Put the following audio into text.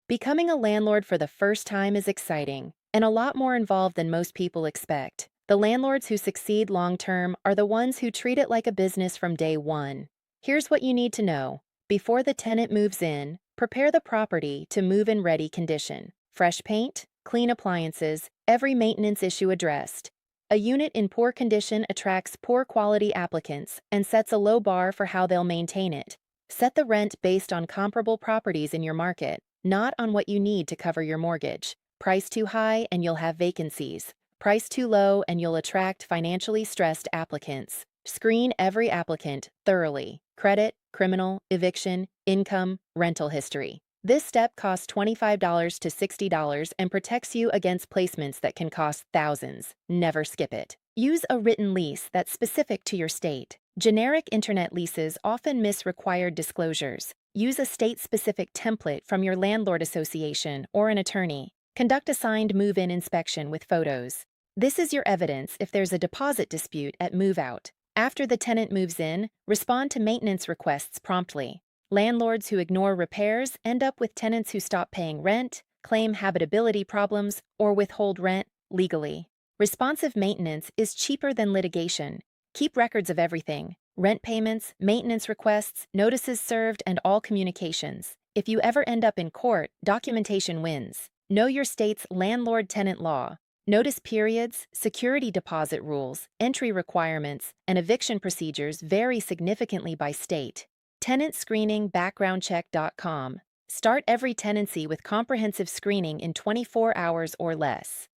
Becoming a landlord for the first time is exciting and a lot more involved than most people expect. The landlords who succeed long-term are the ones who treat it like a business from day one. Here's what you need to know. Before the tenant moves in, prepare the property to move in ready condition. Fresh paint, clean appliances, every maintenance issue addressed. A unit in poor condition attracts poor quality applicants and sets a low bar for how they'll maintain it. Set the rent based on comparable properties in your market, not on what you need to cover your mortgage. Price too high and you'll have vacancies. Price too low and you'll attract financially stressed applicants. Screen every applicant thoroughly. Credit, criminal, eviction, income, rental history. This step costs $25 to $60 and protects you against placements that can cost thousands. Never skip it. Use a written lease that's specific to your state. Generic internet leases often miss required disclosures. Use a state-specific template from your landlord association or an attorney. Conduct a signed move-in inspection with photos. This is your evidence if there's a deposit dispute at move-out. After the tenant moves in, respond to maintenance requests promptly. Landlords who ignore repairs end up with tenants who stop paying rent, claim habitability problems, or withhold rent legally. Responsive maintenance is cheaper than litigation. Keep records of everything: rent payments, maintenance requests, notices served, and all communications. If you ever end up in court, documentation wins. Know your state's landlord-tenant law. Notice periods, security deposit rules, entry requirements, and eviction procedures vary significantly by state. Tenant screening backgroundcheck.com. Start every tenancy with comprehensive screening in 24 hours or less.